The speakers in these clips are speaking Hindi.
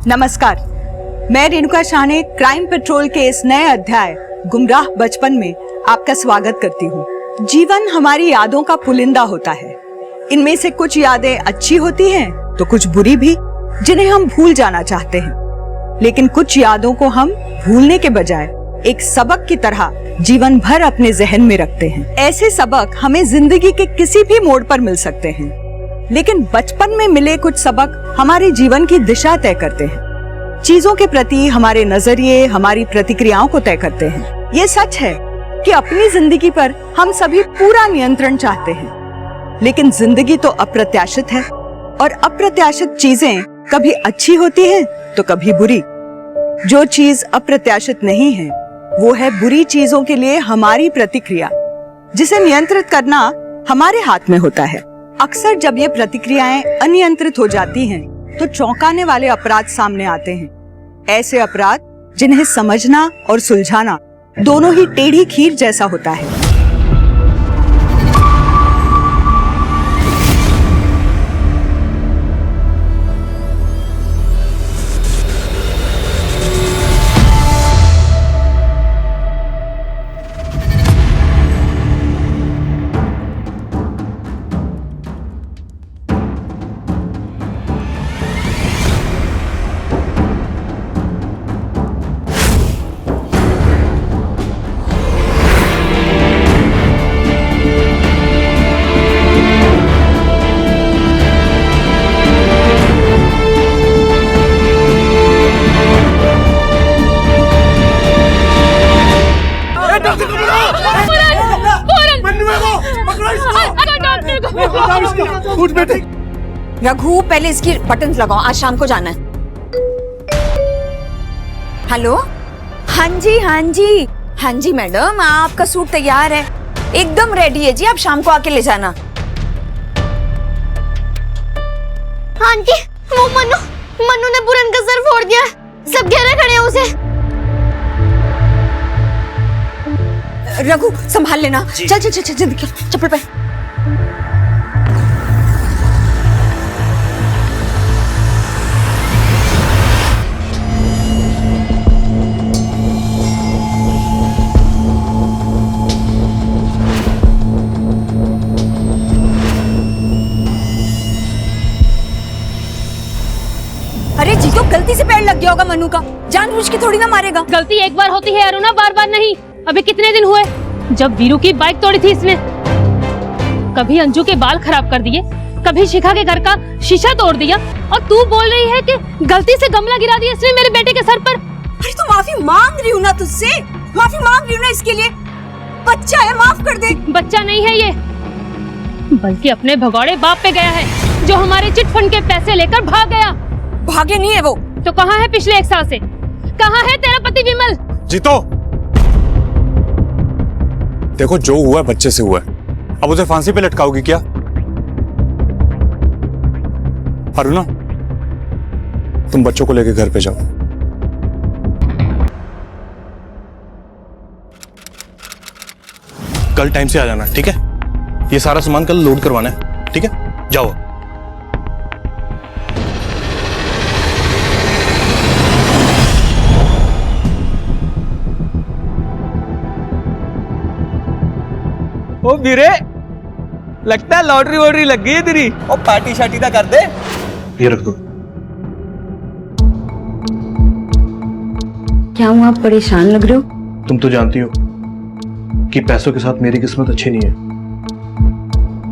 नमस्कार, मैं रेणुका शाह ने क्राइम पेट्रोल के इस नए अध्याय गुमराह बचपन में आपका स्वागत करती हूँ। जीवन हमारी यादों का पुलिंदा होता है। इनमें से कुछ यादें अच्छी होती हैं, तो कुछ बुरी भी, जिन्हें हम भूल जाना चाहते हैं। लेकिन कुछ यादों को हम भूलने के बजाय एक सबक की तरह जीवन भर अपने जहन में रखते हैं। ऐसे सबक हमें जिंदगी के किसी भी मोड़ पर मिल सकते हैं, लेकिन बचपन में मिले कुछ सबक हमारे जीवन की दिशा तय करते हैं। चीजों के प्रति हमारे नजरिए हमारी प्रतिक्रियाओं को तय करते हैं। ये सच है कि अपनी जिंदगी पर हम सभी पूरा नियंत्रण चाहते हैं, लेकिन जिंदगी तो अप्रत्याशित है और अप्रत्याशित चीजें कभी अच्छी होती हैं तो कभी बुरी। जो चीज अप्रत्याशित नहीं है वो है बुरी चीजों के लिए हमारी प्रतिक्रिया, जिसे नियंत्रित करना हमारे हाथ में होता है। अक्सर जब ये प्रतिक्रियाएं अनियंत्रित हो जाती हैं, तो चौंकाने वाले अपराध सामने आते हैं। ऐसे अपराध जिन्हें समझना और सुलझाना दोनों ही टेढ़ी खीर जैसा होता है। रघु, पहले इसकी बटन लगाओ, आज शाम को जाना है। हेलो, हाँ जी मैडम, आपका सूट तैयार है, एकदम रेडी है जी, आप शाम को आके ले जाना। आंटी, वो मनु ने पूरन का सर फोड़ दिया, सब घेरे खड़े हैं उसे। रघु, संभाल लेना। चल चप्पल पे। अरे जी, तो गलती से पैर लग गया होगा मनु का, जानबूझ के थोड़ी ना मारेगा। गलती एक बार होती है अरुणा, बार बार नहीं। अभी कितने दिन हुए जब वीरू की बाइक तोड़ी थी इसने। कभी अंजू के बाल खराब कर दिए, कभी शिखा के घर का शीशा तोड़ दिया, और तू बोल रही है कि गलती से गमला गिरा दिया इसने मेरे बेटे के सर पर। अरे तो माफी मांग रही हूँ ना तुझसे, माफी मांग रही हूँ ना इसके लिए। बच्चा है, माफ कर दे। बच्चा नहीं है ये, बल्कि अपने भगौड़े बाप पे गया है, जो हमारे चिट फंड के पैसे लेकर भाग गया। भागे नहीं है वो तो कहाँ है पिछले 1 साल से? कहाँ है तेरा पति विमल? जीतो, देखो जो हुआ है बच्चे से हुआ है, अब उसे फांसी पे लटकाओगी क्या? अरुणा, तुम बच्चों को लेकर घर पे जाओ। कल टाइम से आ जाना, ठीक है? ये सारा सामान कल लोड करवाना है, ठीक है? जाओ। ओ वीरे, लगता है लॉटरी वॉटरी लग गई है तेरी। ओ पार्टी शार्टी का कर दे। ये रख दो। क्या हुआ, आप परेशान लग रहे हो? तुम तो जानती हो कि पैसों के साथ मेरी किस्मत अच्छी नहीं है।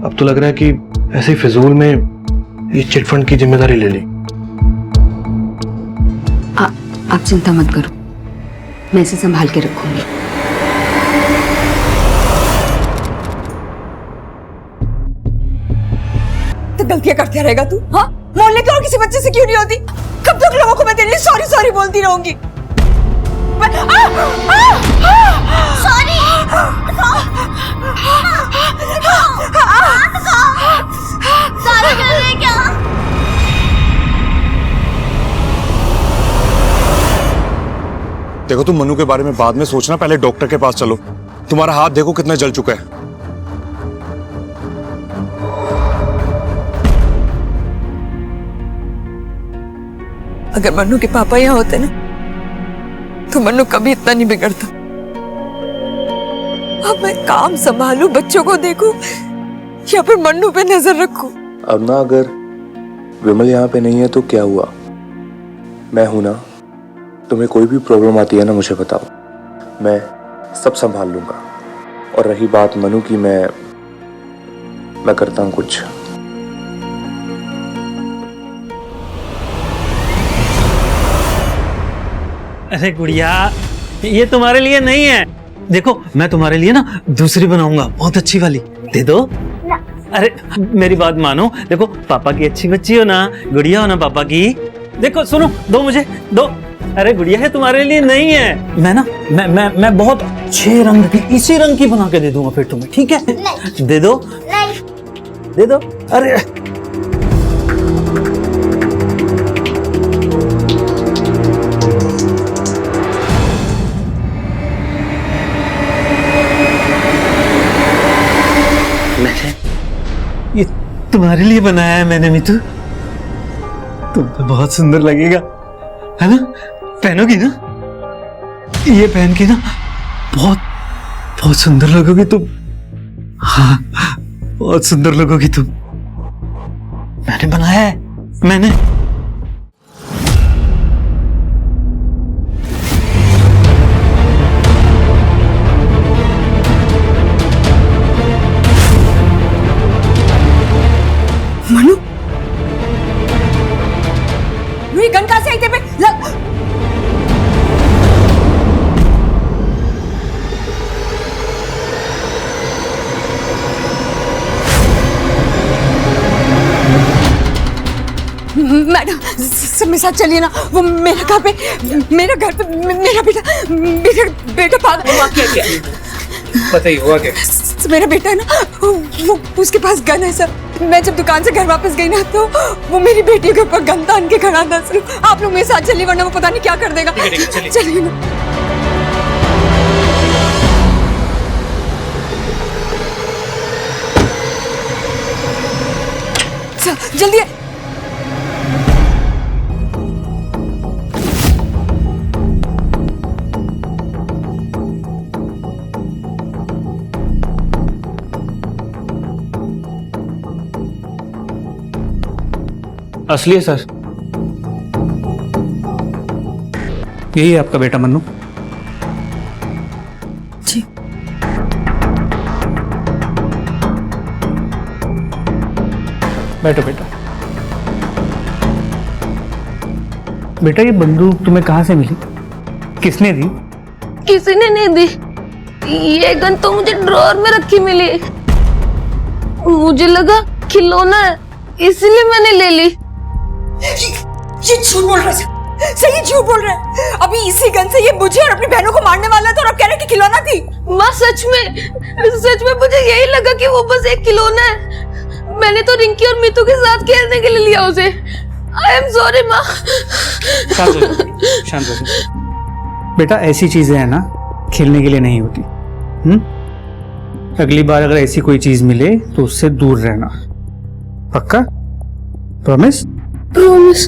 अब तो लग रहा है कि ऐसे ही फिजूल में ये चिट फंड की जिम्मेदारी ले ली। आप चिंता मत करो, मैं इसे संभाल के रखूंगी। तो गलतियां करते रहेगा तू? हाँ, मोहल्ले के और किसी बच्चे से क्यों नहीं होती? कब तक लोगों को मैं तेरे लिए सॉरी बोलती रहूंगी? सॉरी। सॉरी कर रहे क्या? देखो, तुम मनु के बारे में बाद में सोचना, पहले डॉक्टर के पास चलो। तुम्हारा हाथ देखो कितना जल चुका है। अगर मन्नू के पापा यहाँ होते ना तो मन्नू कभी इतना नहीं बिगड़ता। अब मैं काम संभालूं, बच्चों को देखूं या फिर मन्नू पे नजर रखूं। अरुणा, अगर विमल यहाँ पे नहीं है तो क्या हुआ? मैं हूं ना, तुम्हें कोई भी प्रॉब्लम आती है ना मुझे बताओ, मैं सब संभाल लूंगा। और रही बात मनु की, मैं करता हूं कुछ। अरे गुड़िया, ये तुम्हारे लिए नहीं है। देखो मैं तुम्हारे लिए ना दूसरी बनाऊंगा, बहुत अच्छी वाली। दे दो ना। अरे मेरी बात मानो, देखो पापा की अच्छी बच्ची हो ना, गुड़िया हो ना पापा की। देखो सुनो, दो मुझे दो। अरे गुड़िया है तुम्हारे लिए नहीं है। मैं ना मैं बहुत अच्छे रंग की, इसी रंग की बना के दे दूंगा फिर तुम्हें, ठीक है? नहीं। दे दो नहीं। दे दो। अरे ये तुम्हारे लिए बनाया है मैंने मीतू, तुम पे बहुत सुंदर लगेगा, है ना? पहनोगी ना? ये पहन के ना बहुत बहुत सुंदर लगोगी तुम। हाँ, बहुत सुंदर लगोगी तुम। मैंने बनाया है, मैंने। मनु, ये गन कहां से आई तेरे पे? मैडम सब मेरे साथ चलिए ना। वो मेरा घर पे मेरा बेटा पागल हुआ। क्या बताइए हुआ क्या? मेरा बेटा है ना, वो उसके पास गन है सर। मैं जब दुकान से घर वापस गई ना तो वो मेरी बेटी के ऊपर गन तान के खड़ा था सर। आप लोग मेरे साथ चलिए वरना वो पता नहीं क्या कर देगा। चलिए ना। जल्दी है। असली है सर, यही है आपका बेटा मन्नू। जी। बैठो बेटा। बेटा ये बंदूक तुम्हें कहाँ से मिली? किसने दी? किसी ने नहीं दी, ये गन तो मुझे ड्रॉअर में रखी मिली। मुझे लगा खिलौना है इसलिए मैंने ले ली। ये झूठ बोल रहा है सही, झूठ बोल रहा है। अभी इसी गन से ये मुझे और अपनी बहनों को मारने वाला था और अब कह रहे कि खिलौना थी। माँ सच में मुझे यही लगा कि वो बस एक खिलौना है। मैंने तो रिंकी और मीतू के साथ खेलने के लिए लिया उसे। आई एम सॉरी माँ। शांत हो बेटा, ऐसी चीजें है ना खेलने के लिए नहीं होती। अगली बार अगर ऐसी कोई चीज मिले तो उससे दूर रहना, पक्का? प्रॉमिस? प्रॉमिस।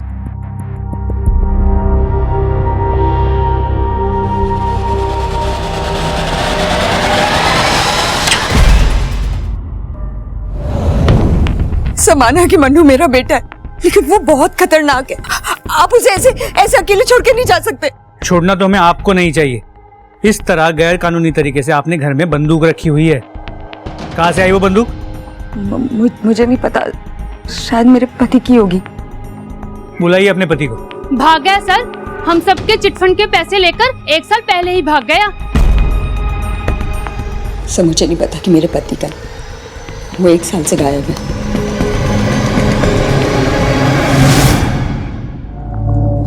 समाना कि मन्नू मेरा बेटा है लेकिन वो बहुत खतरनाक है। आप उसे ऐसे अकेले छोड़ के नहीं जा सकते। छोड़ना तो हमें आपको नहीं चाहिए। इस तरह गैर कानूनी तरीके से आपने घर में बंदूक रखी हुई है। कहाँ से आई वो बंदूक? मुझे नहीं पता, शायद मेरे पति की होगी। बुलाइए अपने पति को। भाग गया सर, हम सबके चिटफंड के पैसे लेकर 1 साल पहले ही भाग गया। सर मुझे नहीं पता कि मेरे पति का, वो 1 साल से गायब है।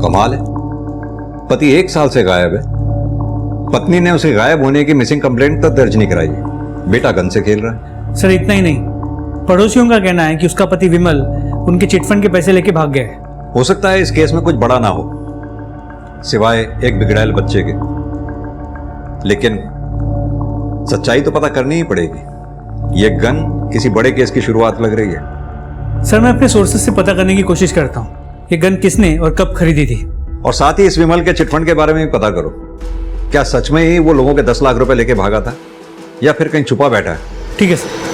कमाल है, पति 1 साल से गायब है, पत्नी ने उसे गायब होने की मिसिंग कंप्लेंट तक दर्ज नहीं कराई, बेटा गन से खेल रहा है। सर इतना ही नहीं, पड़ोसियों का कहना है कि उसका पति विमल उनके चिटफंड के पैसे लेके भाग गया है। हो सकता है इस केस में कुछ बड़ा ना हो सिवाय एक बिगड़ैल बच्चे के, लेकिन सच्चाई तो पता करनी ही पड़ेगी। ये गन किसी बड़े केस की शुरुआत लग रही है। सर मैं अपने सोर्सेस से पता करने की कोशिश करता हूँ ये गन किसने और कब खरीदी थी। और साथ ही इस विमल के चिटफंड के बारे में भी पता करो। क्या सच में ही वो लोगों के 10 लाख रुपए लेके भागा था या फिर कहीं छुपा बैठा है? ठीक है सर।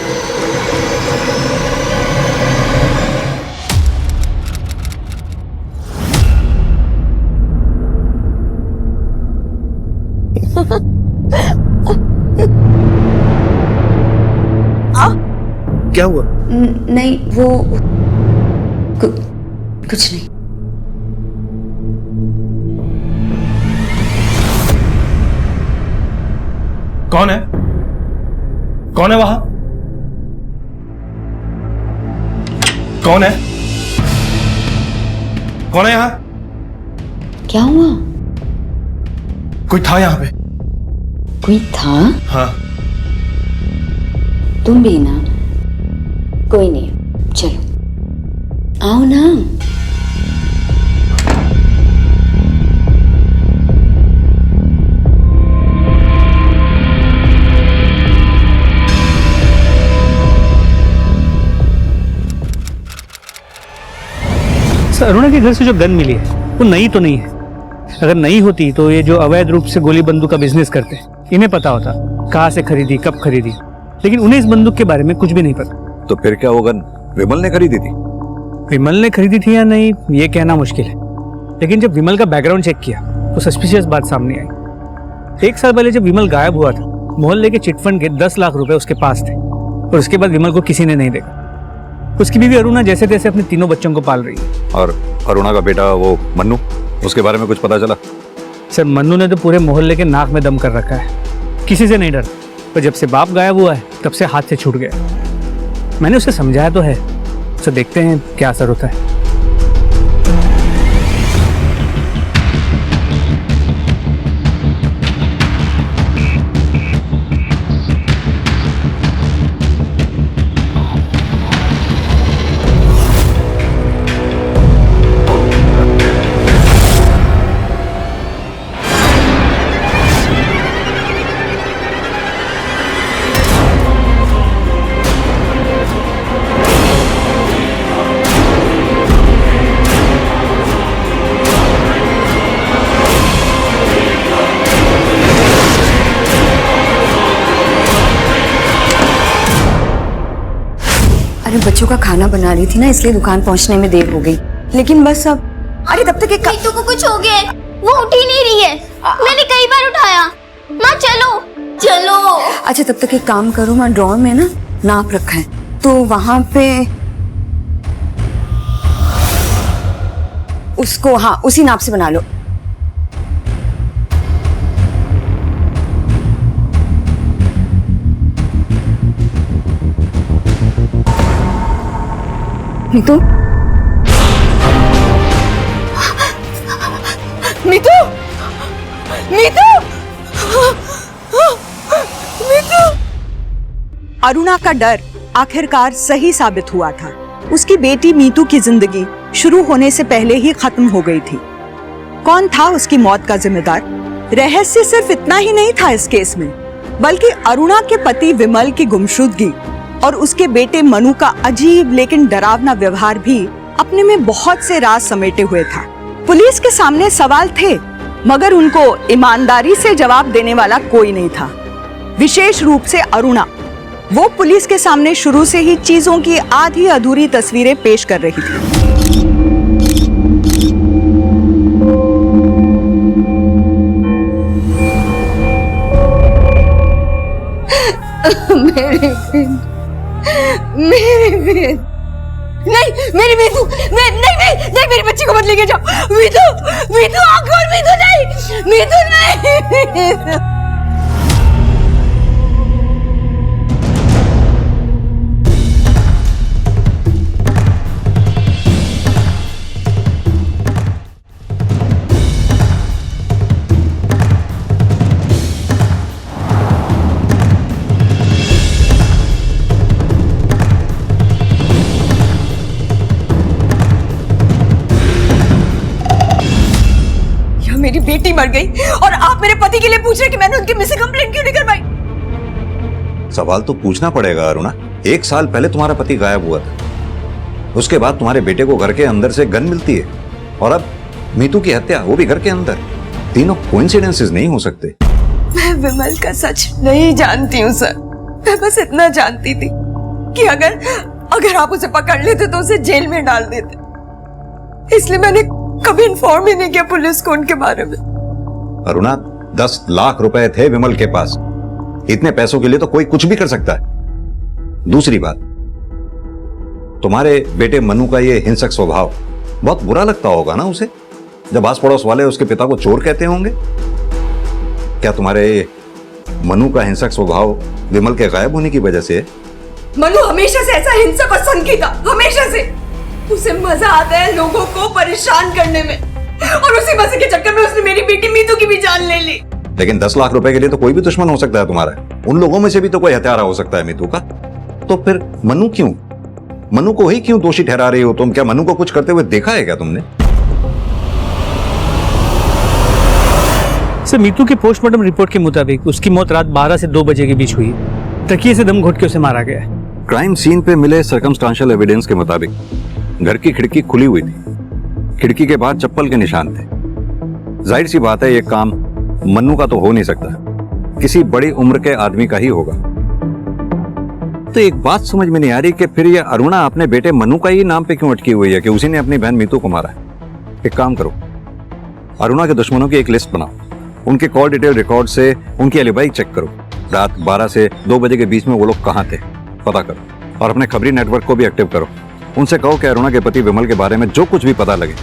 क्या हुआ? नहीं वो कुछ नहीं। कौन है? कौन है वहां? कौन है? कौन है यहां? क्या हुआ? कोई था यहां पे? कोई था? हाँ। तुम भी ना? कोई नहीं, चलो आओ ना। सर, अरुणा के घर से जो गन मिली है वो नई तो नहीं है। अगर नई होती तो ये जो अवैध रूप से गोली बंदूक का बिजनेस करते हैं इन्हें पता होता कहाँ से खरीदी, कब खरीदी, लेकिन उन्हें इस बंदूक के बारे में कुछ भी नहीं पता। तो फिर क्या वो गन विमल ने खरीदी थी? विमल ने खरीदी थी या नहीं ये कहना मुश्किल है, लेकिन जब विमल का बैकग्राउंड चेक किया तो सस्पिशियस बात सामने आई। 1 साल पहले जब विमल गायब हुआ था, मोहल्ले के चिटफंड के 10 लाख रुपए उसके पास थे और उसके बाद विमल को किसी ने नहीं देखा। उसकी बीवी अरुणा जैसे तैसे अपने 3 बच्चों को पाल रही है। और अरुणा का बेटा वो मन्नू, उसके बारे में कुछ पता चला? सर, मन्नू ने तो पूरे मोहल्ले के नाक में दम कर रखा है, किसी से नहीं डरता, पर जब से बाप गायब हुआ है तब से हाथ से छूट गया। मैंने उसे समझाया तो है, तो देखते हैं क्या असर होता है। अरे बच्चों का खाना बना रही थी ना, इसलिए दुकान पहुंचने में देर हो गई। लेकिन बस अब अरे तब तक एक मीतू को कुछ हो गया है, वो उठ ही नहीं रही है। मैंने कई बार उठाया। माँ चलो चलो। अच्छा तब तक एक काम करो, मैं ड्रॉर में ना नाप रखा है तो वहां पे उसको, हाँ उसी नाप से बना लो। मीतू, मीतू, मीतू, मीतू। अरुणा का डर आखिरकार सही साबित हुआ था। उसकी बेटी मीतू की जिंदगी शुरू होने से पहले ही खत्म हो गई थी। कौन था उसकी मौत का जिम्मेदार? रहस्य सिर्फ इतना ही नहीं था इस केस में, बल्कि अरुणा के पति विमल की गुमशुदगी और उसके बेटे मनु का अजीब लेकिन डरावना व्यवहार भी अपने में बहुत से राज समेटे हुए था। पुलिस के सामने सवाल थे, मगर उनको ईमानदारी से जवाब देने वाला कोई नहीं था। विशेष रूप से अरुणा, वो पुलिस के सामने शुरू से ही चीजों की आधी अधूरी तस्वीरें पेश कर रही थी। मेरी बेटी, नहीं मेरी मीतू, नहीं मेरी बच्ची को मत लेके जाओ। मीतू, मीतू आंख खोल, मीतू नहीं, मीतू नहीं। मेरी बेटी मर गई और आप मेरे पति के लिए पूछ रहे कि मैंने उनकी मिसिंग कंप्लेंट क्यों नहीं करवाई? सवाल तो पूछना पड़ेगा अरुणा। 1 साल पहले तुम्हारा पति गायब हुआ था, उसके बाद तुम्हारे बेटे को घर के अंदर से गन मिलती है और अब मीतू की हत्या, वो भी घर के अंदर। तीनों कोइंसिडेंसेस नहीं हो सकते। मैं विमल का सच नहीं जानती हूँ सर। मैं बस इतना जानती थी कि अगर आप उसे पकड़ लेते तो उसे जेल में डाल देते। इसलिए मैंने कभी इन्फॉर्म ही नहीं किया पुलिस को उनके बारे में। अरुणा, 10 लाख रुपए थे विमल के पास। इतने पैसों के लिए तो कोई कुछ भी कर सकता है। दूसरी बात, तुम्हारे बेटे मनु का ये हिंसक स्वभाव बहुत बुरा लगता होगा ना उसे, जब आस पड़ोस वाले उसके पिता को चोर कहते होंगे। क्या तुम्हारे मनु का हिंसक स्वभाव विमल के गायब होने की वजह से है? मनु हमेशा से ऐसा हिंसक और सनकी था, हमेशा से। उसे मजा आता है लोगों को परेशान करने में, और उसी मजे के चक्कर में उसने मेरी बेटी मीतू की भी जान ले ली। लेकिन 10 लाख रुपए के लिए तो कोई भी दुश्मन हो सकता है तुम्हारा। उन लोगों में से भी तो कोई हत्यारा हो सकता है मीतू का। तो फिर मनु क्यों, मनु को ही क्यों दोषी ठहरा रही हो तुम? क्या मनु को कुछ करते हुए देखा है क्या तुमने? सर, मीतू के पोस्टमार्टम रिपोर्ट के मुताबिक उसकी मौत रात 12 से 2 बजे के बीच हुई। तकिए से दम घोट के उसे मारा गया है। क्राइम सीन पे मिले सर्कमस्टांशियल एविडेंस के मुताबिक घर की खिड़की खुली हुई थी। खिड़की के बाहर चप्पल के निशान थे। जाहिर सी बात है ये काम मन्नू का तो हो नहीं सकता, किसी बड़ी उम्र के आदमी का ही होगा। तो एक बात समझ में नहीं आ रही कि फिर ये अरुणा अपने बेटे मन्नू का ही नाम पे क्यों अटकी हुई है कि उसी ने अपनी बहन मीतू को मारा है। एक काम करो, अरुणा के दुश्मनों की एक लिस्ट बनाओ, उनके कॉल डिटेल रिकॉर्ड से उनकी एलिबाई चेक करो। रात 12 से 2 बजे के बीच में वो लोग कहाँ थे पता करो, और अपने खबरी नेटवर्क को भी एक्टिव करो। उनसे कहो कि अरुणा के पति विमल के बारे में जो कुछ भी पता लगाएं।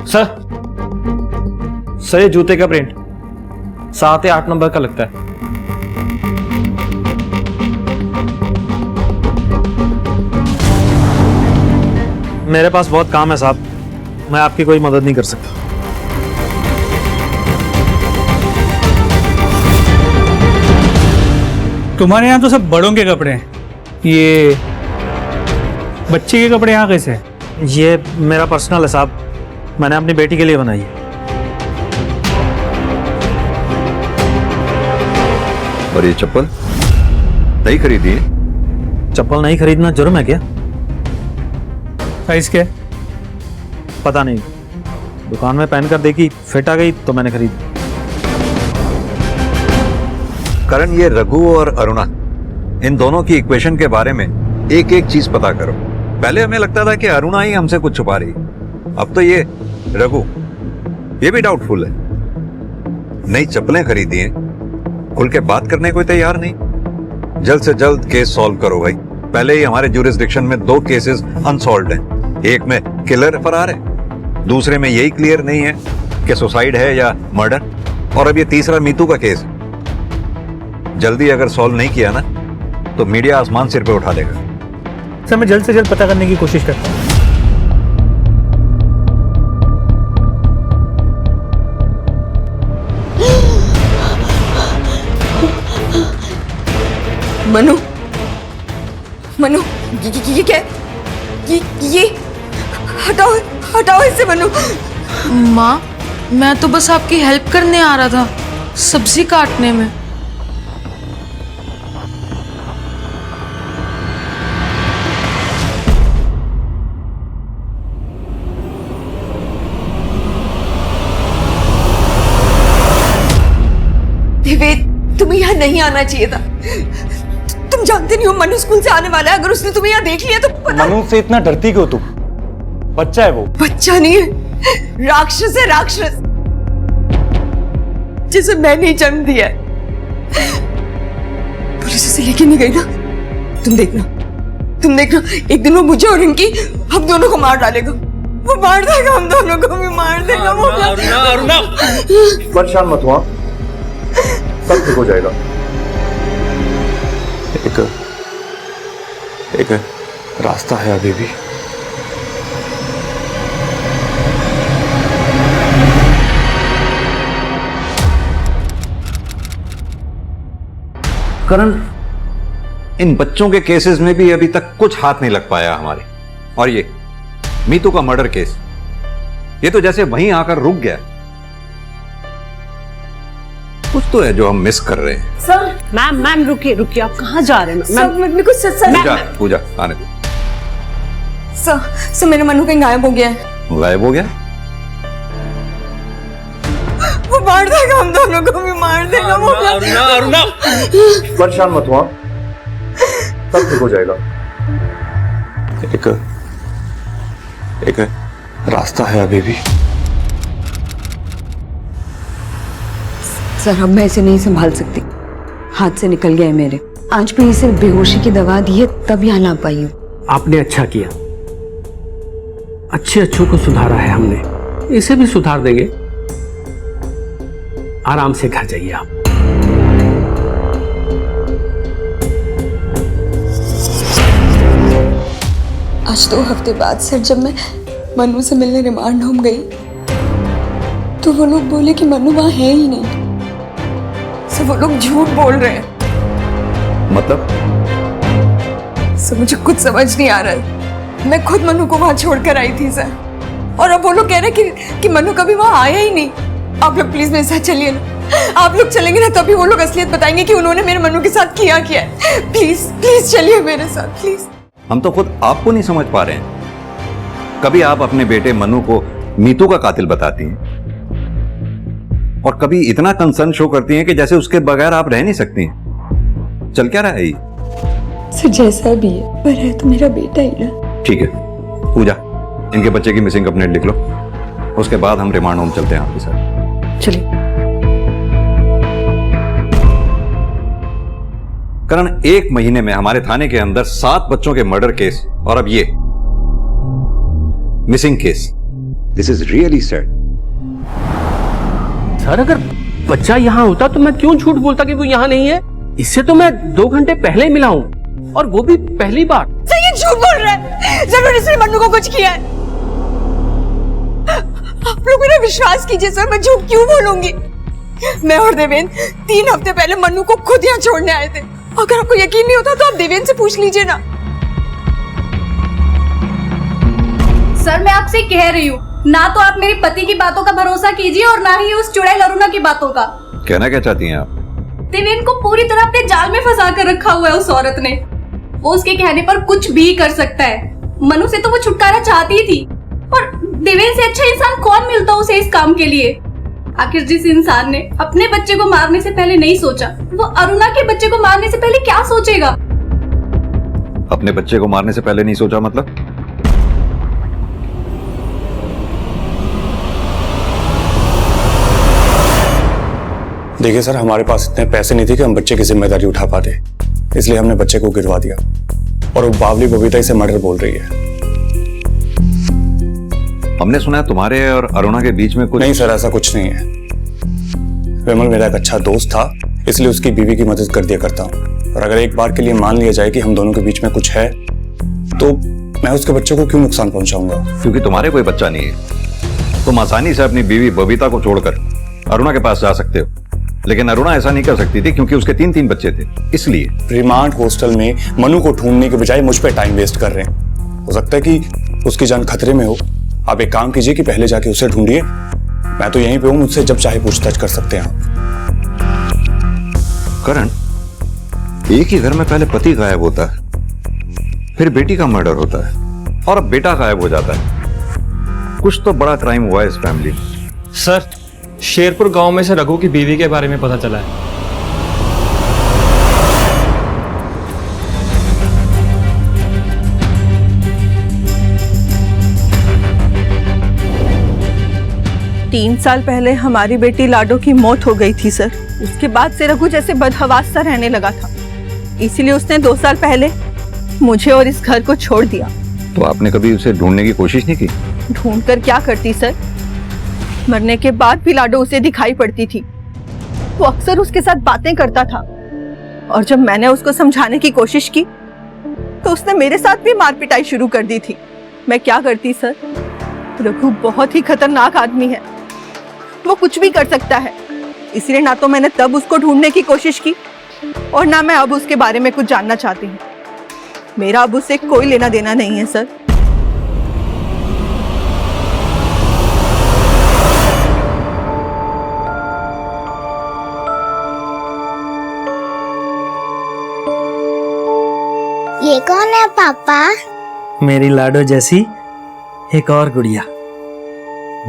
सर, सर ये जूते का प्रिंट 7 या 8 नंबर का लगता है। मेरे पास बहुत काम है साहब, मैं आपकी कोई मदद नहीं कर सकता। तुम्हारे यहाँ तो सब बड़ों के कपड़े हैं, ये बच्चे के कपड़े यहाँ कैसे हैं? ये मेरा पर्सनल है साहब, मैंने अपनी बेटी के लिए बनाई है। और ये चप्पल नहीं खरीदी है? चप्पल नहीं खरीदना जुर्म है क्या? साइज क्या है? पता नहीं, दुकान में पहन कर देखी, फिट आ गई तो मैंने खरीदी। करण, ये रघु और अरुणा, इन दोनों की इक्वेशन के बारे में एक एक चीज पता करो। पहले हमें लगता था कि अरुणा ही हमसे कुछ छुपा रही, अब तो ये रघु, ये भी डाउटफुल है। नई चप्पलें खरीदी हैं, खुल के बात करने को तैयार नहीं। जल्द से जल्द केस सॉल्व करो भाई। पहले ही हमारे ज्यूरिसडिक्शन में 2 केसेस अनसॉल्व्ड हैं। एक में किलर फरार है, दूसरे में यही क्लियर नहीं है कि सुसाइड है या मर्डर, और अब ये तीसरा मीतू का केस है। जल्दी अगर सॉल्व नहीं किया ना तो मीडिया आसमान सिर पे उठा देगा। सर, मैं जल्द से जल्द पता करने की कोशिश करता हूँ। मनु, मनु, ये क्या? ये हटाओ इसे मनु। माँ, मैं तो बस आपकी हेल्प करने आ रहा था, सब्जी काटने में। विवेक, तुम्हें यहाँ नहीं आना चाहिए था। तुम जानते नहीं हो मनु स्कूल से आने वाला है, अगर उसने तुम्हें यहाँ देख लिया तो पता। मनु से इतना डरती क्यों तुम? बच्चा है वो। बच्चा नहीं है, राक्षस है, राक्षस, जिसे मैंने ही जन्म दिया है। पुलिस उसे लेके नहीं गई ना? तुम देखना, एक दिन वो मुझे और इनकी, हम दोनों को मार डालेगा। वो मार देगा, हम दोनों को भी मार देगा। वो अरुणा, परेशान मत हुआ, सब ठीक हो जाएगा। एक रास्ता है अभी भी। करण, इन बच्चों के केसेस में भी अभी तक कुछ हाथ नहीं लग पाया हमारे। और ये मीतू का मर्डर केस, ये तो जैसे वहीं आकर रुक गया। कुछ तो है जो हम मिस कर रहे हैं। सर मैम रुकिए रुकिए, आप कहाँ जा रहे हैं? सर मेरे को सर पूजा आने दो। सर मेरा मनु कहीं गायब हो गया है। गायब हो गया? वो मार देगा, हम दोनों को भी मार देगा। वो अरुणा परेशान मत हुआ, सब ठीक हो जाएगा। एक रास्ता है अभी भी। सर अब मैं इसे नहीं संभाल सकती, हाथ से निकल गया है मेरे। आज भी इसे बेहोशी की दवा दी है तब यहाँ ला पाई हूँ। आपने अच्छा किया, अच्छों को सुधारा है हमने, इसे भी सुधार देंगे। आराम से घर जाइए आप। आज 2 हफ्ते बाद सर जब मैं मनु से मिलने रिमांड होम गई तो वो लोग बोले कि मनु वहां है ही नहीं। सर वो लोग झूठ बोल रहे हैं। मतलब? सर मुझे कुछ समझ नहीं आ रहा है। मैं खुद मनु को वहां छोड़कर आई थी सर, और अब वो लोग कह रहे हैं कि मनु कभी वहां आया ही नहीं। आप लोग प्लीज मेरे साथ चलिए ना, आप लोग चलेंगे ना तभी वो लोग असलियत बताएंगे कि उन्होंने मेरे मनु के साथ किया क्या है। प्लीज प्लीज चलिए मेरे साथ प्लीज। हम तो खुद आपको नहीं समझ पा रहे हैं। कभी आप अपने बेटे मनु को मीतू का कातिल बताती हैं और कभी इतना कंसर्न शो करती हैं कि जैसे उसके बगैर आप रह नहीं सकती हैं। चल क्या रहा है ये? सर जैसा भी है पर है तो मेरा बेटा ही ना। ठीक है पूजा, इनके बच्चे की मिसिंग कंप्लेंट लिख लो, उसके बाद हम रिमांड होम चलते हैं आपके साथ। चलिए। करण, 1 महीने में हमारे थाने के अंदर 7 बच्चों के मर्डर केस और अब ये missing case. This is really sad. Sir अगर बच्चा यहाँ होता तो मैं क्यों झूठ बोलता कि वो यहाँ नहीं है? इससे तो मैं 2 घंटे पहले ही मिला हूँ, और वो भी पहली बार। सर ये झूठ बोल रहा है, जरूर इसने मनु को कुछ किया है। आप लोग मेरा विश्वास कीजिए सर, मैं झूठ क्यों बोलूंगी? मैं और देवेंद्र 3 हफ्ते पहले मनु को खुद यहाँ छोड़ने आए थे। अगर आपको यकीन नहीं होता तो आप देवेंद्र से पूछ लीजिए ना। सर मैं आपसे कह रही हूँ, ना तो आप मेरे पति की बातों का भरोसा कीजिए और ना ही उस चुड़ैल अरुणा की बातों का। कहना क्या चाहती हैं आप? देवेंद्र को पूरी तरह अपने जाल में फंसा कर रखा हुआ है उस औरत ने। वो उसके कहने पर कुछ भी कर सकता है। मनु से तो वो छुटकारा चाहती ही थी, और देवेंद्र से अच्छा इंसान कौन मिलता उसे इस काम के लिए? आखिर जिस इंसान ने अपने बच्चे को मारने से पहले नहीं सोचा, वो अरुणा के बच्चे को मारने से पहले क्या सोचेगा? अपने बच्चे को मारने से पहले नहीं सोचा मतलब? देखिए सर, हमारे पास इतने पैसे नहीं थे कि हम बच्चे की जिम्मेदारी उठा पाते, इसलिए हमने बच्चे को गिरवा दिया। और वो बावली बबीता इसे मर्डर बोल रही है। हमने सुना है तुम्हारे और अरुणा के बीच में कुछ। नहीं सर, ऐसा कुछ नहीं है। विमल मेरा एक अच्छा दोस्त था, इसलिए उसकी बीवी की मदद कर दिया करता हूँ। और अगर एक बार के लिए मान लिया जाए कि हम दोनों के बीच में कुछ है, तो मैं उसके बच्चे को क्यों नुकसान पहुंचाऊंगा? क्योंकि तुम्हारे कोई बच्चा नहीं है। तुम आसानी से अपनी बीवी बबीता को छोड़कर अरुणा के पास जा सकते हो, लेकिन अरुणा ऐसा नहीं कर सकती थी क्योंकि उसके 3 बच्चे थे। इसलिए रिमांड हॉस्टल में मनु को ढूंढने के बजाय मुझ पर टाइम वेस्ट कर रहे हैं। हो सकता है कि उसकी जान खतरे में हो। आप एक काम कीजिए कि पहले जाके उसे ढूंढिए, मैं तो यहीं पे हूं, मुझसे जब चाहे पूछताछ कर सकते हैं आप। करण, एक ही घर में पहले पति गायब होता है, फिर बेटी का मर्डर होता है, और अब बेटा गायब हो जाता है। कुछ तो बड़ा क्राइम हुआ है इस फैमिली में। सर, शेरपुर गांव में से रघु की बीवी के बारे में पता चला है। तीन साल पहले हमारी बेटी लाडो की मौत हो गई थी सर। उसके बाद से रघु जैसे बदहवास सा रहने लगा था, इसीलिए उसने 2 साल पहले मुझे और इस घर को छोड़ दिया। तो आपने कभी उसे ढूंढने की कोशिश नहीं की? ढूंढकर क्या करती सर, मरने के बाद भी लाडो उसे दिखाई पड़ती थी। वो अक्सर उसके साथ बातें करता था, और जब मैंने उसको समझाने की कोशिश की तो उसने मेरे साथ भी मार पिटाई शुरू कर दी थी। मैं क्या करती सर, रघु बहुत ही खतरनाक आदमी है, वो कुछ भी कर सकता है। इसलिए ना तो मैंने तब उसको ढूंढने की कोशिश की और ना मैं अब उसके बारे में कुछ जानना चाहती हूँ। मेरा अब उससे कोई लेना देना नहीं है सर। ये कौन है पापा? मेरी लाडो जैसी एक और गुड़िया,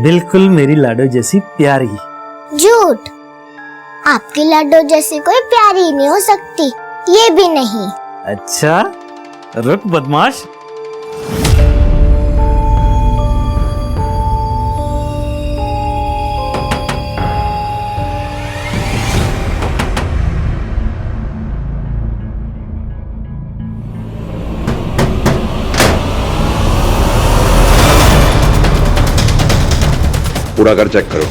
बिल्कुल मेरी लाडो जैसी प्यारी। झूठ, आपकी लड्डू जैसी कोई प्यारी नहीं हो सकती, ये भी नहीं। अच्छा, रुक बदमाश। पूरा घर चेक करो।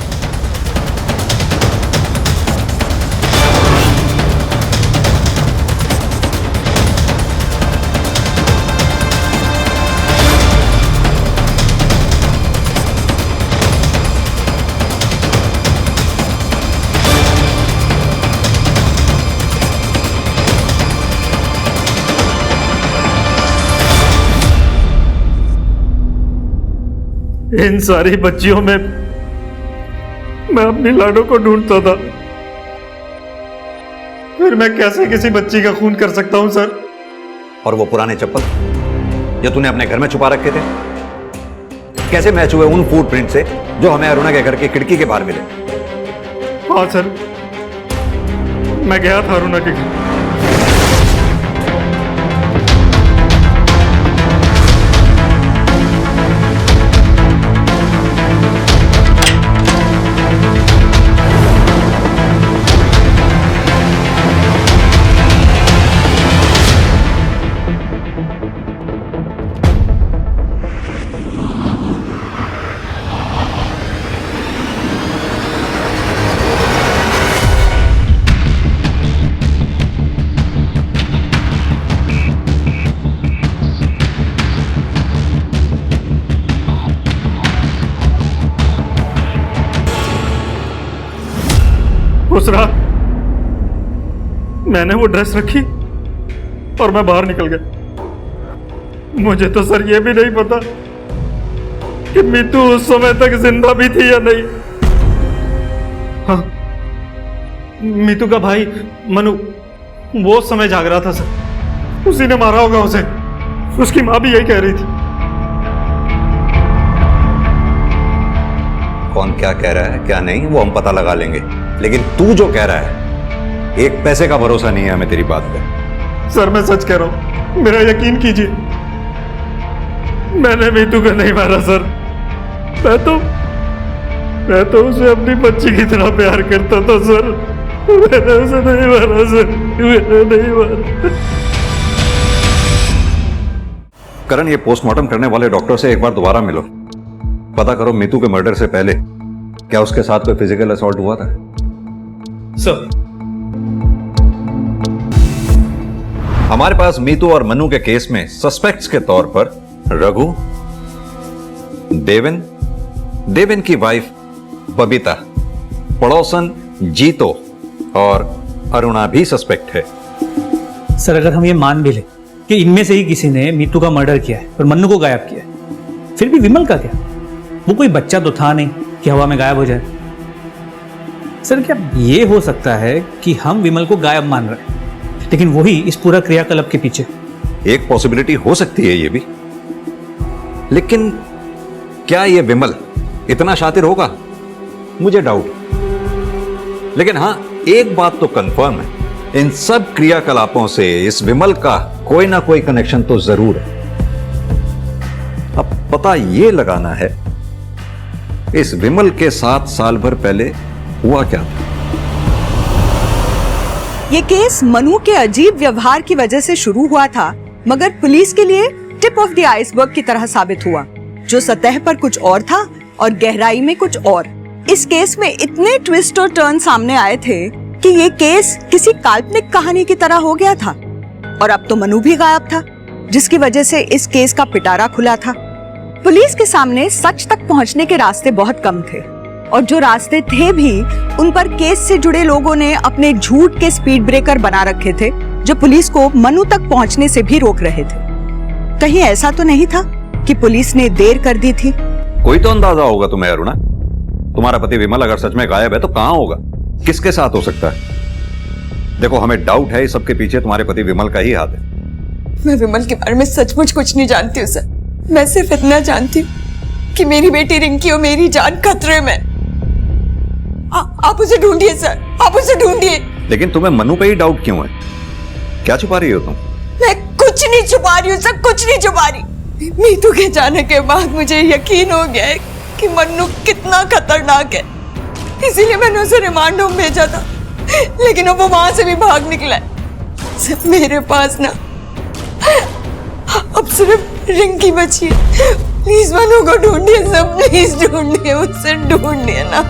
इन सारी बच्चियों में मैं अपनी लाडो को ढूंढता था, फिर मैं कैसे किसी बच्ची का खून कर सकता हूं सर? और वो पुराने चप्पल जो तूने अपने घर में छुपा रखे थे, कैसे मैच हुए उन फुटप्रिंट से जो हमें अरुणा के घर की खिड़की के बाहर मिले? हाँ सर, मैं गया था अरुणा के घर। उस रात मैंने वो ड्रेस रखी और मैं बाहर निकल गया। मुझे तो सर ये भी नहीं पता कि मीतू उस समय तक जिंदा भी थी या नहीं। हाँ, मीतू का भाई मनु वो उस समय जाग रहा था सर, उसी ने मारा होगा उसे। उसकी माँ भी यही कह रही थी। कौन क्या कह रहा है क्या नहीं वो हम पता लगा लेंगे, लेकिन तू जो कह रहा है एक पैसे का भरोसा नहीं है हमें तेरी बात पे। सर मैं सच कह रहा हूं, मेरा यकीन कीजिए, मैंने मीतू को नहीं मारा सर। मैं तो उसे अपनी बच्ची की तरह प्यार करता था सर। मैंने उसे नहीं मारा सर, मैंने नहीं मारा। करण, ये पोस्टमार्टम करने वाले डॉक्टर से एक बार दोबारा मिलो, पता करो मीतू के मर्डर से पहले क्या उसके साथ कोई फिजिकल असॉल्ट हुआ था? सर, हमारे पास मीतू और मनु के केस में सस्पेक्ट्स के तौर पर रघु, देवेन की वाइफ बबीता, पड़ोसन जीतो और अरुणा भी सस्पेक्ट है। सर, अगर हम ये मान भी लें कि इनमें से ही किसी ने मीतू का मर्डर किया है और मन्नू को गायब किया है, फिर भी विमल का क्या? वो कोई बच्चा तो था नहीं कि हवा में गायब हो जाए। सर, क्या ये हो सकता है कि हम विमल को गायब मान रहे हैं, लेकिन वही इस पूरा क्रियाकलाप के पीछे? एक पॉसिबिलिटी हो सकती है ये भी, लेकिन क्या ये विमल इतना शातिर होगा? मुझे डाउट। लेकिन हां, एक बात तो कंफर्म है, इन सब क्रियाकलापों से इस विमल का कोई ना कोई कनेक्शन तो जरूर है। अब पता ये लगाना है इस विमल के साथ साल भर पहले हुआ क्या था। ये केस मनु के अजीब व्यवहार की वजह से शुरू हुआ था, मगर पुलिस के लिए टिप ऑफ द आइसबर्ग की तरह साबित हुआ, जो सतह पर कुछ और था और गहराई में कुछ और। इस केस में इतने ट्विस्ट और टर्न सामने आए थे कि ये केस किसी काल्पनिक कहानी की तरह हो गया था। और अब तो मनु भी गायब था, जिसकी वजह से इस केस का पिटारा खुला था। पुलिस के सामने सच तक पहुंचने के रास्ते बहुत कम थे। और जो रास्ते थे भी उन पर केस से जुड़े लोगों ने अपने झूठ के स्पीड ब्रेकर बना रखे थे जो पुलिस को मनु तक पहुंचने से भी रोक रहे थे। कहीं ऐसा तो नहीं था कि पुलिस ने देर कर दी थी? कोई तो अंदाजा होगा तुम्हें अरुणा। तुम्हारा पति विमल अगर सच में गायब है तो कहां होगा, किसके साथ हो सकता है? देखो, हमें डाउट है इस सबके पीछे तुम्हारे पति विमल का ही हाथ है। मैं विमल के बारे में सचमुच कुछ नहीं जानती हूँ सर। मैं सिर्फ इतना जानती हूँ कि मेरी बेटी रिंकी और मेरी जान खतरे में। आप उसे ढूंढिए सर, आप उसे ढूंढिए। लेकिन तुम्हें मनु पे ही डाउट क्यों है? क्या छुपा रही हो तुम? मैं कुछ नहीं छुपा रही हूँ सर, कुछ नहीं छुपा रही। मीतू के जाने के बाद मुझे यकीन हो गया है कि मन्नू कितना खतरनाक है। इसीलिए मैंने उसे रिमांड होम भेजा था, लेकिन अब वो वहां से भी भाग निकला है। सब मेरे पास ना अब सिर्फ रिंकी बची है। प्लीज मनु को ढूंढिए सब, प्लीज ढूंढिए, उसे ढूंढिए ना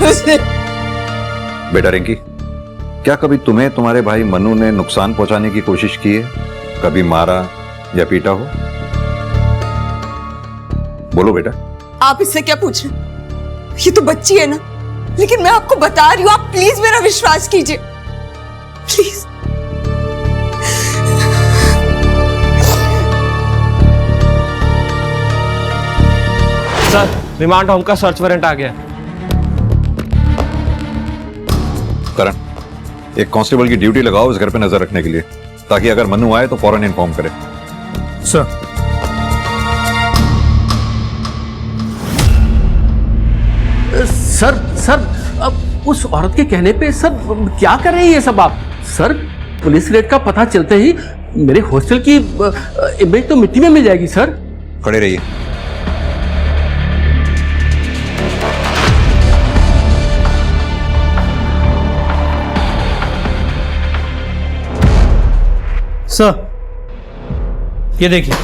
उसे। बेटा रिंकी, क्या कभी तुम्हें तुम्हारे भाई मनु ने नुकसान पहुंचाने की कोशिश की है? कभी मारा या पीटा हो? बोलो बेटा। आप इससे क्या पूछ रहे हैं? ये तो बच्ची है ना। लेकिन मैं आपको बता रही हूँ, आप प्लीज मेरा विश्वास कीजिए, प्लीज। सर, रिमांड होम का सर्च वारंट आ गया। करण, एक कांस्टेबल की ड्यूटी लगाओ इस घर पे नजर रखने के लिए, ताकि अगर मनु आए तो फौरन इन्फॉर्म करे। सर। सर अब उस औरत के कहने पे सर क्या कर रहे हैं ये सब आप? सर, पुलिस रेड का पता चलते ही मेरे हॉस्टल की इमेज तो मिट्टी में मिल जाएगी सर। खड़े रहिए। सर, ये देखिए।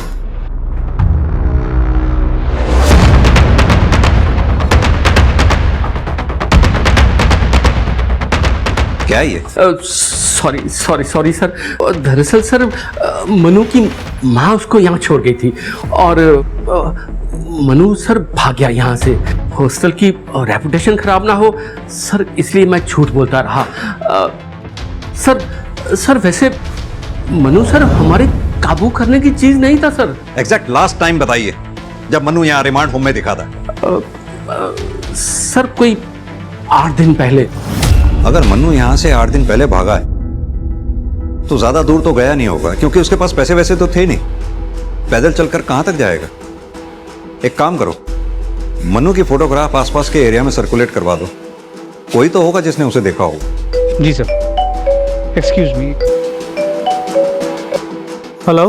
क्या है ये? Sorry sir. दरअसल सर, मनु की माँ उसको यहाँ छोड़ गई थी और मनु सर भाग गया यहाँ से। हॉस्टल की रेपुटेशन खराब ना हो सर, इसलिए मैं झूठ बोलता रहा। सर वैसे मनु सर हमारे काबू करने की चीज नहीं था सर। एग्जैक्ट लास्ट टाइम बताइए जब मनु यहाँ रिमांड होम में दिखा था। सर कोई 8 दिन पहले। अगर मनु यहाँ से 8 दिन पहले भागा है तो ज्यादा दूर तो गया नहीं होगा, क्योंकि उसके पास पैसे वैसे तो थे नहीं। पैदल चलकर कहां तक जाएगा? एक काम करो, मनु की फोटोग्राफ आसपास के एरिया में सर्कुलेट करवा दो। कोई तो होगा जिसने उसे देखा होगा। जी सर। Excuse me. हेलो।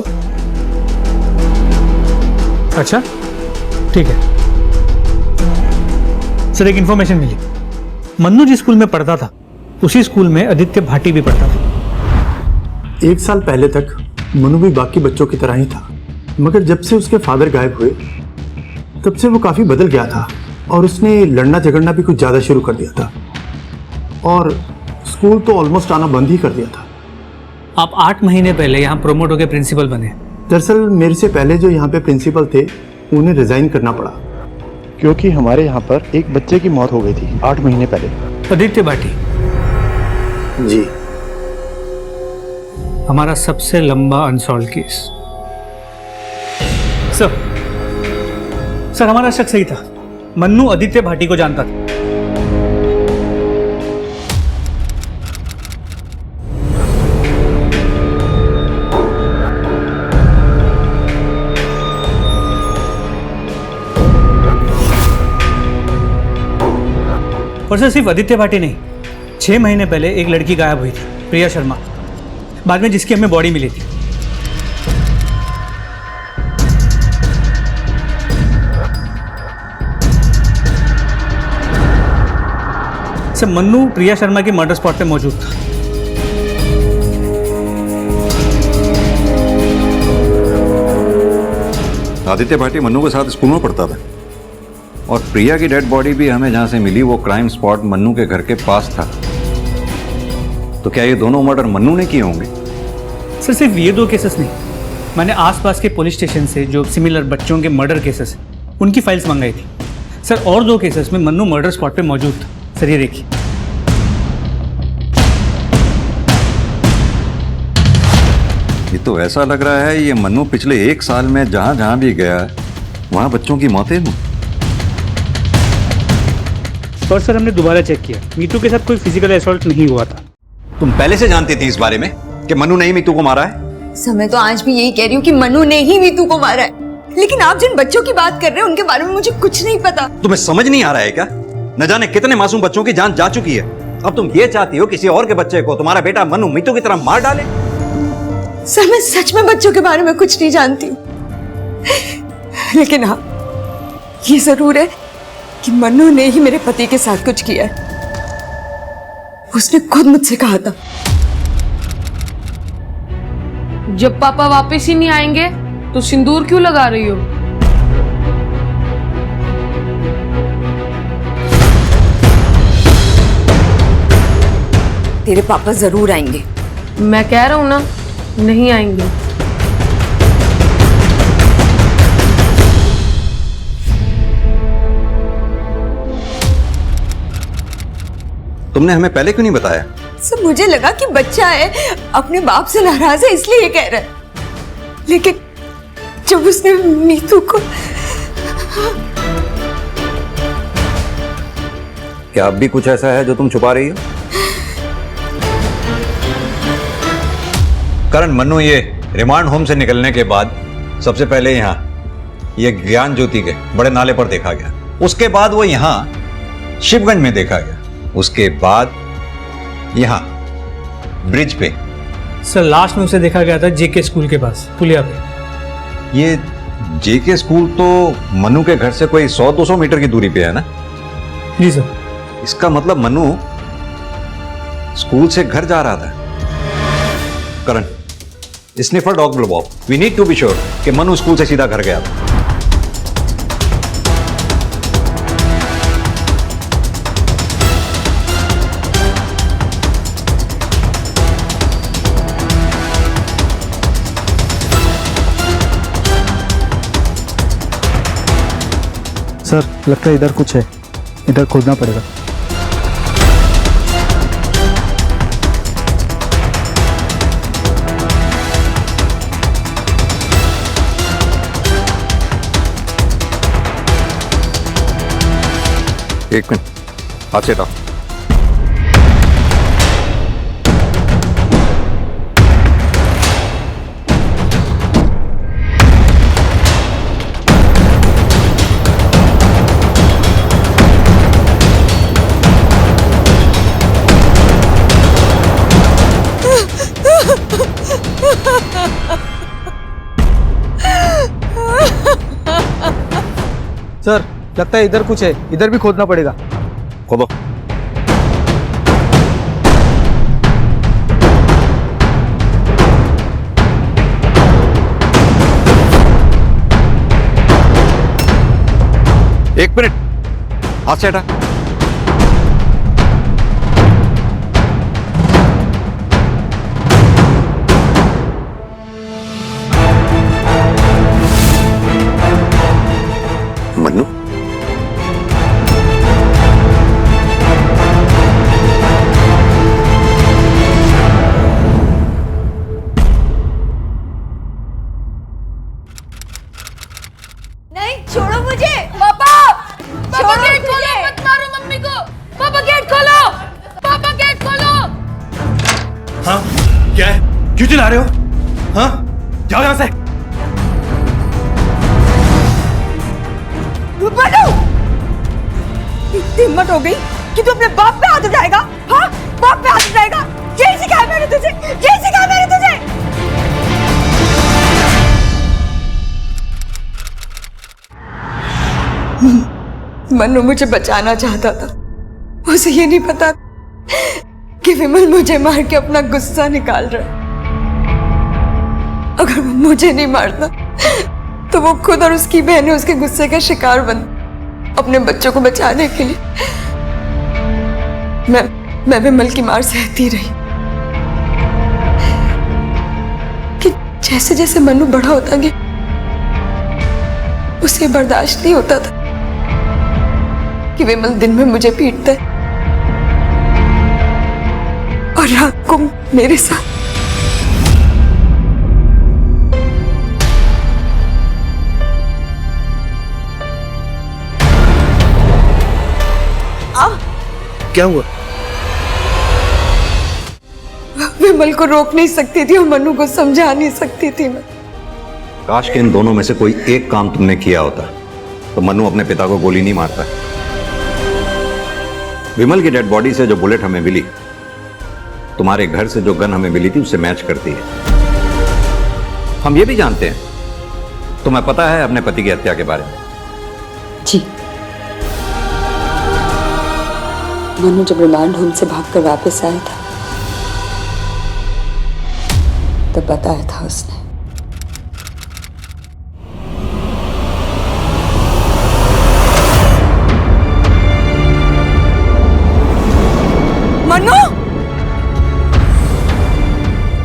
अच्छा, ठीक है सर। एक इंफॉर्मेशन मिली, मन्नू जिस स्कूल में पढ़ता था उसी स्कूल में आदित्य भाटी भी पढ़ता था। 1 साल पहले तक मनु भी बाकी बच्चों की तरह ही था, मगर जब से उसके फादर गायब हुए तब से वो काफ़ी बदल गया था और उसने लड़ना झगड़ना भी कुछ ज़्यादा शुरू कर दिया था और स्कूल तो ऑलमोस्ट आना बंद ही कर दिया था। आप 8 महीने पहले यहाँ प्रोमोट होकर प्रिंसिपल बने। दरअसल मेरे से पहले जो यहाँ पे प्रिंसिपल थे उन्हें रिजाइन करना पड़ा, क्योंकि हमारे यहाँ पर एक बच्चे की मौत हो गई थी 8 महीने पहले। आदित्य भाटी जी, हमारा सबसे लंबा अनसॉल्व केस। सर हमारा शक सही था, मन्नू आदित्य भाटी को जानता था। और सर सिर्फ आदित्य भाटी नहीं, 6 महीने पहले एक लड़की गायब हुई थी, प्रिया शर्मा, बाद में जिसकी हमें बॉडी मिली थी। सर मन्नू प्रिया शर्मा की मर्डर स्पॉट पे मौजूद था। आदित्य भाटी मन्नू के साथ स्कूल में पढ़ता था और प्रिया की डेड बॉडी भी हमें जहां से मिली वो क्राइम स्पॉट मन्नू के घर के पास था। तो क्या ये दोनों मर्डर मन्नू ने किए होंगे? सर सिर्फ ये 2 केसेस नहीं, मैंने आसपास के पुलिस स्टेशन से जो सिमिलर बच्चों के मर्डर केसेस उनकी फाइल्स मंगाई थी। सर और 2 केसेस में मन्नू मर्डर स्पॉट पे मौजूद था। सर ये देखिए। ये तो ऐसा लग रहा है ये मन्नू पिछले 1 साल में जहां जहां भी गया वहां बच्चों की मौतें हुई। और सर हमने दोबारा चेक किया, मीतू के साथ कोई फिजिकल असॉल्ट नहीं हुआ था। तुम पहले से जानती थी इस बारे में कि मन्नू ने ही मीतू को मारा है? सर मैं तो आज भी यही कह रही हूँ कि मनु ने ही मीतू को मारा है, लेकिन आप जिन बच्चों की बात कर रहे हैं उनके बारे में मुझे कुछ नहीं पता। तुम्हें समझ नहीं आ रहा है क्या? न जाने कितने मासूम बच्चों की जान जा चुकी है। अब तुम ये चाहती हो किसी और के बच्चे को तुम्हारा बेटा मन्नू मीतू की तरह मार डाले? सर मैं सच में बच्चों के बारे में कुछ नहीं जानती हूँ, लेकिन हाँ ये जरूर है कि मन्नू ने ही मेरे पति के साथ कुछ किया है। उसने खुद मुझसे कहा था जब पापा वापस ही नहीं आएंगे तो सिंदूर क्यों लगा रही हो? तेरे पापा जरूर आएंगे। मैं कह रहा हूं ना, नहीं आएंगे। तुमने हमें पहले क्यों नहीं बताया? सर मुझे लगा कि बच्चा है, अपने बाप से नाराज है इसलिए ये कह रहा है, लेकिन जब उसने मीतू को। क्या अब भी कुछ ऐसा है जो तुम छुपा रही हो? करण, मन्नू ये रिमांड होम से निकलने के बाद सबसे पहले यहाँ ये ज्ञान ज्योति के बड़े नाले पर देखा गया, उसके बाद वो यहाँ शिवगंज में देखा गया, उसके बाद यहाँ ब्रिज पे। सर लास्ट में उसे देखा गया था जेके स्कूल के पास पुलिया पे। ये जेके स्कूल तो मन्नू के घर से कोई 100-200 मीटर की दूरी पे है ना? जी सर। इसका मतलब मन्नू स्कूल से घर जा रहा था। करण, स्निफर डॉग बुलवाओ। We need to be sure कि मन्नू स्कूल से सीधा घर गया था। सर लगता है इधर कुछ है, इधर खोदना पड़ेगा। एक मिनट, हाथ से हटाओ। सर लगता है इधर कुछ है, इधर भी खोदना पड़ेगा। खोदो। एक मिनट, हाथ से हटा। मन्नू, नहीं छोड़ो मुझे। पापा पापा गेट खोलो, मत मारो मम्मी को। पापा गेट खोलो, पापा गेट खोलो। हाँ क्या है, क्यों चिल्ला रहे हो? हाँ जाओ यहां से। मनु, इतनी हिम्मत हो गई कि तू अपने बाप पे हाथ उठाएगा? हाँ बाप पे हाथ उठाएगा? यही सिखाया मैंने तुझे, यही सिखाया मैंने तुझे। मनु मुझे बचाना चाहता था, उसे ये नहीं पता कि विमल मुझे मार के अपना गुस्सा निकाल रहा है। अगर वो मुझे नहीं मारता तो वो खुद और उसकी बहनें उसके गुस्से का शिकार बन अपने बच्चों को बचाने के लिए। मैं विमल की मार सहती रही कि जैसे जैसे मनु बड़ा होता गया उसे बर्दाश्त नहीं होता था कि विमल दिन में मुझे पीटता है और रात को मेरे साथ। क्या हुआ? विमल को रोक नहीं सकती थी और मनु को समझा नहीं सकती थी मैं। काश के इन दोनों में से कोई एक काम तुमने किया होता तो मनु अपने पिता को गोली नहीं मारता। विमल की डेड बॉडी से जो बुलेट हमें मिली तुम्हारे घर से जो गन हमें मिली थी उससे मैच करती है। हम ये भी जानते हैं तुम्हें पता है अपने पति की हत्या के बारे में। जी, मनु जब रिमांड होम से भागकर वापस आया था तब बताया था उसने। मनु,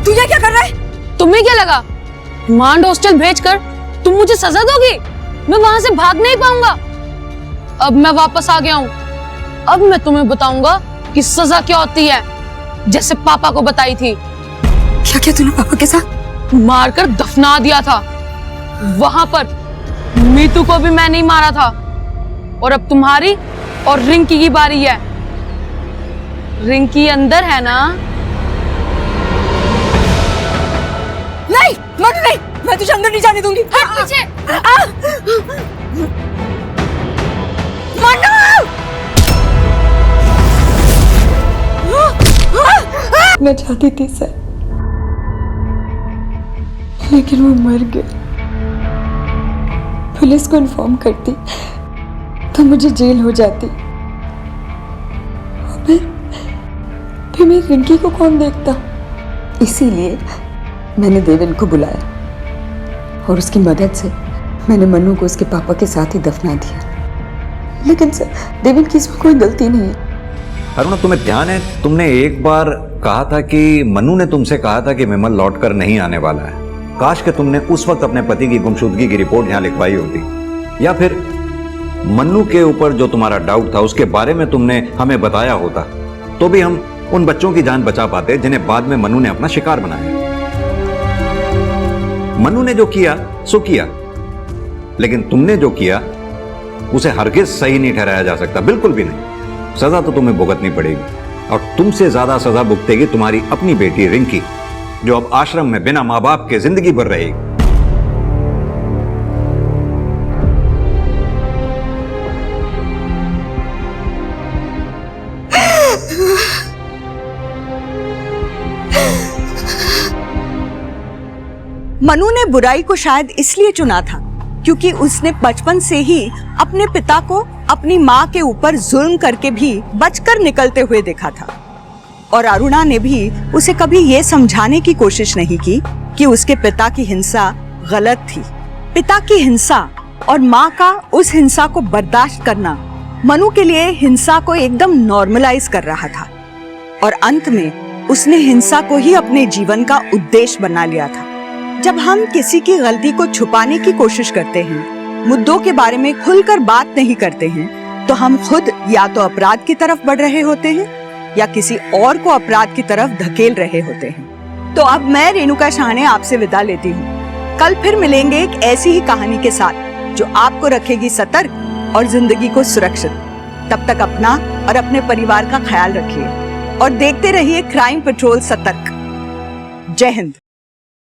तू ये क्या कर रहा है? तुम्हें क्या लगा रिमांड हॉस्टल भेजकर तुम मुझे सजा दोगी? मैं वहां से भाग नहीं पाऊंगा। अब मैं वापस आ गया हूँ। अब मैं तुम्हें बताऊंगा कि सजा क्या होती है, जैसे पापा को बताई थी। क्या क्या तूने पापा के साथ? मारकर दफना दिया था। वहां पर मीतू को भी मैं नहीं मारा था। और अब तुम्हारी और रिंकी की बारी है। रिंकी अंदर है ना? नहीं मनु नहीं, मैं तुझे अंदर नहीं जाने दूंगी। पीछे मनु! मैं चाहती थी सर, लेकिन वो मर गया। पुलिस को इन्फॉर्म करती तो मुझे जेल हो जाती। और फिर मेरी रिंकी को कौन देखता? इसीलिए मैंने देवेन को बुलाया और उसकी मदद से मैंने मनु को उसके पापा के साथ ही दफना दिया। लेकिन सर, देवेन की इसमें कोई गलती नहीं है। अरुणा, तुम्हें ध्यान है तुमने एक बार कहा था कि मनु ने तुमसे कहा था कि विमल लौटकर नहीं आने वाला है। काश कि तुमने उस वक्त अपने पति की गुमशुदगी की रिपोर्ट यहां लिखवाई होती, या फिर मन्नू के ऊपर जो तुम्हारा डाउट था उसके बारे में तुमने हमें बताया होता, तो भी हम उन बच्चों की जान बचा पाते जिन्हें बाद में मन्नू ने अपना शिकार बनाया। मन्नू ने जो किया सो किया, लेकिन तुमने जो किया उसे हरगिज सही नहीं ठहराया जा सकता, बिल्कुल भी नहीं। सजा तो तुम्हें भुगतनी पड़ेगी और तुमसे ज्यादा सजा भुगतेगी तुम्हारी अपनी बेटी रिंकी, जो अब आश्रम में बिना मां बाप के जिंदगी भर रहेगी। मनु ने बुराई को शायद इसलिए चुना था क्योंकि उसने बचपन से ही अपने पिता को अपनी माँ के ऊपर जुल्म करके भी बचकर निकलते हुए देखा था। और अरुणा ने भी उसे कभी ये समझाने की कोशिश नहीं की कि उसके पिता की हिंसा गलत थी। पिता की हिंसा और माँ का उस हिंसा को बर्दाश्त करना मनु के लिए हिंसा को एकदम नॉर्मलाइज कर रहा था। और अंत में उसने हिंसा को ही अपने जीवन का उद्देश्य बना लिया था। जब हम किसी की गलती को छुपाने की कोशिश करते हैं, मुद्दों के बारे में खुलकर बात नहीं करते हैं, तो हम खुद या तो अपराध की तरफ बढ़ रहे होते हैं या किसी और को अपराध की तरफ धकेल रहे होते हैं। तो अब मैं रेणुका शाहने आपसे विदा लेती हूँ। कल फिर मिलेंगे एक ऐसी ही कहानी के साथ जो आपको रखेगी सतर्क और जिंदगी को सुरक्षित। तब तक अपना और अपने परिवार का ख्याल रखिए और देखते रहिए क्राइम पेट्रोल सतर्क। जय हिंद।